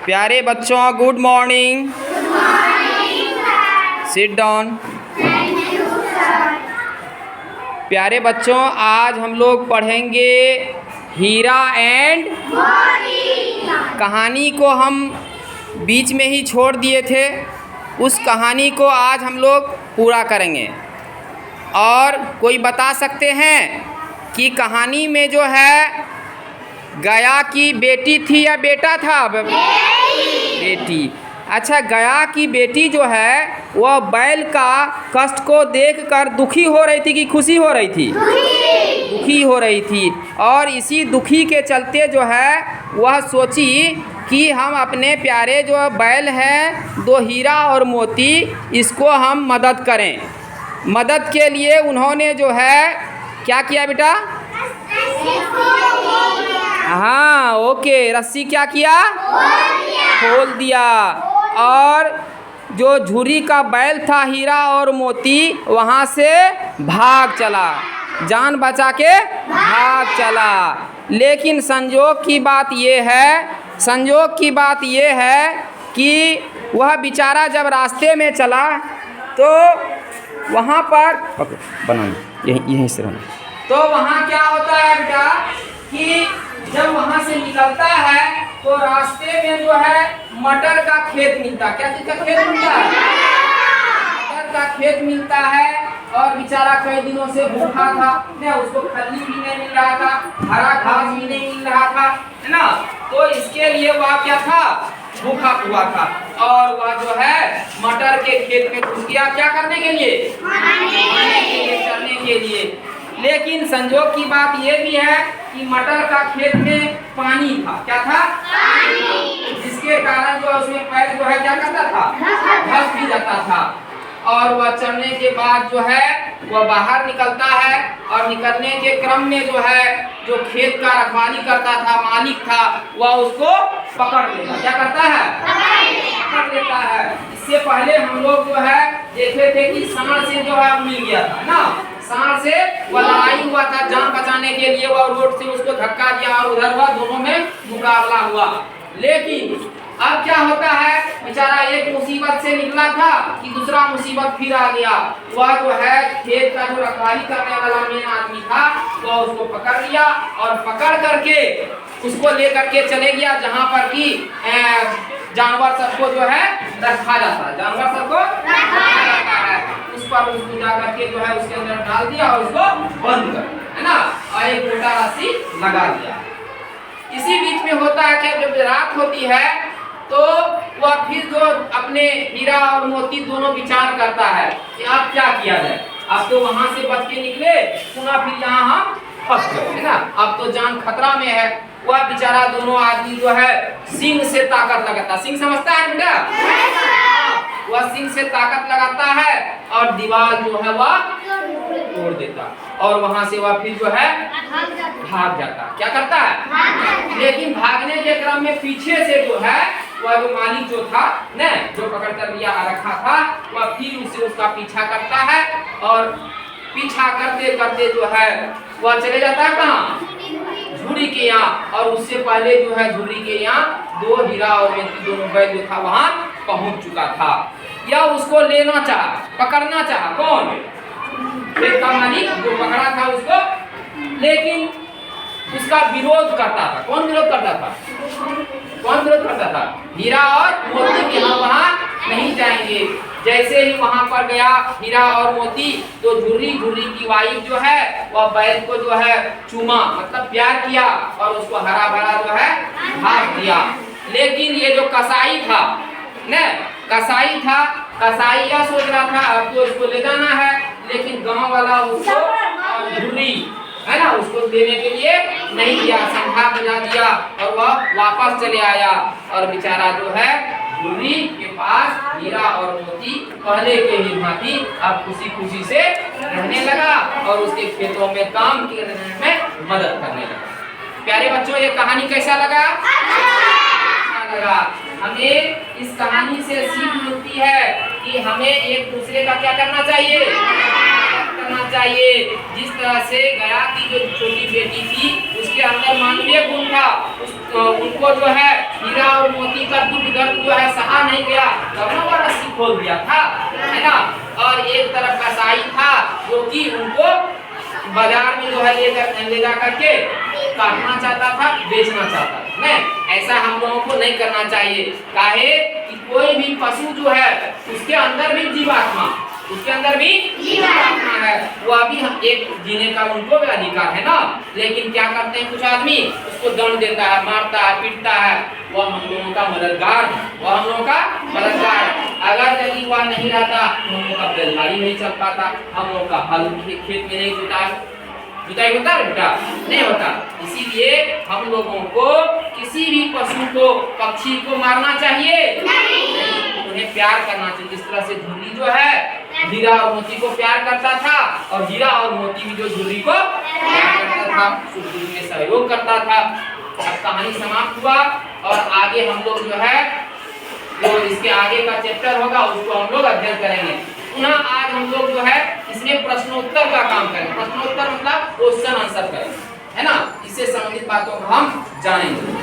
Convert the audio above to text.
प्यारे बच्चों, good morning. Sit down. प्यारे बच्चों, आज हम लोग पढ़ेंगे हीरा एंड कहानी को हम बीच में ही छोड़ दिए थे। उस कहानी को आज हम लोग पूरा करेंगे। और कोई बता सकते हैं कि कहानी में जो है गया की बेटी थी या बेटा था? बेटी। अच्छा, गया की बेटी जो है वह बैल का कष्ट को देखकर दुखी हो रही थी कि खुशी हो रही थी? दुखी हो रही थी। और इसी दुखी के चलते जो है वह सोची कि हम अपने प्यारे जो बैल हैं, दो हीरा और मोती, इसको हम मदद करें। मदद के लिए उन्होंने जो है क्या किया बेटा? हाँ, ओके, रस्सी क्या किया? खोल दिया। और जो झुरी का बैल था हीरा और मोती वहाँ से भाग चला, जान बचा के भाग चला। लेकिन संजोग की बात ये है कि वह बेचारा जब रास्ते में चला तो वहाँ पर यहीं से रहना। तो वहाँ क्या होता है बेटा कि जब वहाँ से निकलता है तो रास्ते में जो है मटर का खेत मिलता। क्या चीज का खेत मिलता है? मटर का खेत मिलता है। और बेचारा कई दिनों से भूखा था ना, उसको खल्ली भी नहीं मिल रहा था, हरा घास भी नहीं मिल रहा था, है ना। तो इसके लिए वह क्या था? भूखा हुआ था। और वह जो है मटर के खेत में घुस गया। क्या करने के लिए? चरने के लिए। लेकिन संजोग की बात यह भी है कि मटर का खेत में पानी था। क्या था? जिसके कारण जो उसमें पैर जो है क्या करता था? धंस भी जाता था। और वह चढ़ने के बाद जो है वह बाहर निकलता है। और निकलने के क्रम में जो है जो खेत का रखवाली करता था, मालिक था, वह उसको पकड़ लेता। क्या करता है? पकड़ लेता है। इससे पहले हम लोग जो है देखे थे कि सांड से जो है मिल गया था ना, सांड से वह लड़ाई हुआ था। जान बचाने के लिए वह रोड से उसको धक्का दिया और उधर हुआ, दोनों में मुकाबला हुआ। लेकिन अब क्या होता है, बेचारा एक मुसीबत से निकला था कि दूसरा मुसीबत फिर आ गया। वह जो है खेत का जो रखवाली करने वाला मेन आदमी था, वह उसको पकड़ लिया और पकड़ करके उसको लेकर के चले गया जहाँ पर कि जानवर सबको जो है रखा जाता है। जानवर सबको रखा जाता है। उस पर उसको जा करके जो है उसके अंदर डाल दिया और उसको बंद कर, है ना, और एक मोटा रस्सी लगा दिया। इसी बीच में होता है कि जब रात होती है तो वह फिर जो अपने हीरा और मोती दोनों विचार करता है कि अब क्या किया जाए। अब तो वहां से बच के निकले, सुना फिर यहाँ हम फंस गए, है ना। अब तो जान खतरा में है। वह बेचारा दोनों आदमी जो है सिंह से ताकत लगाता। सिंह समझता है बेटा? वह सिंह से ताकत लगाता है और दीवार जो है वह तोड़ देता। और वहां से वह फिर जो है भाग जाता। क्या करता है? लेकिन भागने के क्रम में पीछे से जो है वह जो मालिक जो था न, जो पकड़ कर लिया रखा था, वह फिर उससे उसका पीछा करता है। और पीछा करते करते जो है वह चले जाता है कहाँ? झुरी के यहाँ। और उससे पहले जो है झुरी के यहाँ दो हीरा और मोती दोनों बैल जो था वहां पहुंच चुका था। या उसको लेना चाहा, पकड़ना चाहा। कौन? खेत का मालिक जो पकड़ा था उसको। लेकिन उसका विरोध करता था। कौन विरोध करता था? कौन विरोध करता था? हीरा और मोती के हम वहां नहीं जाएंगे। जैसे ही वहां पर गया हीरा और मोती, तो झुर्री की वाइफ जो है वह बैल को जो है चूमा, मतलब प्यार किया और उसको हरा भरा जो है घास दिया। लेकिन ये जो कसाई था न, कसाई यह सोच रहा था अब तो इसको ले जाना है। लेकिन गांव वाला उसको झुर्री है ना, उसको देने के लिए नहीं दिया, संधा बजा दिया और वह वापस चले आया। और बेचारा जो है झुर्री के पास हीरा और मोती पहले के ही भांति अब खुशी खुशी से रहने लगा और उसके खेतों में काम करने में मदद करने लगा। प्यारे बच्चों, ये कहानी कैसा लगा? अच्छा लगा। हमें इस कहानी से सीख मिलती है कि हमें एक दूसरे का क्या करना चाहिए? करना चाहिए। जिस तरह से गया की जो छोटी बेटी थी उसके अंदर मानवीय गुण था, उनको जो है हीरा और मोती का दुख दर्द जो है सहा नहीं गया, तब ना वो रस्सी खोल दिया था, है ना। और एक तरफ कसाई था जो कि उनको बाजार में जो है ले जा करके काटना चाहता था, बेचना चाहता था। नहीं, ऐसा हम लोगों को नहीं करना चाहिए। काहे कि कोई भी पशु जो है उसके अंदर भी जीवात्मा, उसके अंदर भी जीवात्मा है, वो अभी हम एक जीने का उनको भी अधिकार है ना। लेकिन क्या करते हैं कुछ आदमी, उसको दंड देता है, मारता है, पीटता है। वह हम लोगों का मददगार, वह हम लोगों का मददगार। अगर यदि वह नहीं रहता तो हम लोग का बेलगाड़ी नहीं चल पाता, हम लोग का हल खेत में नहीं जुताई होता है बेटा, नहीं होता। इसीलिए हम लोगों को किसी भी पशु को, पक्षी को मारना चाहिए नहीं, उन्हें प्यार करना चाहिए। जिस तरह से झुर्री जो है हीरा और मोती को प्यार करता था, और हीरा और मोती भी जो झुर्री को प्यार करता था, सुख दुख में सहयोग करता था। अब कहानी समाप्त हुआ और आगे हम लोग जो है जो इसके आगे का चैप्टर होगा उसको हम लोग अध्ययन करेंगे। पुनः आज हम लोग जो है इसमें प्रश्नोत्तर का काम करेंगे। प्रश्नोत्तर मतलब क्वेश्चन आंसर करेंगे, है ना। इससे संबंधित बातों को हम जानेंगे।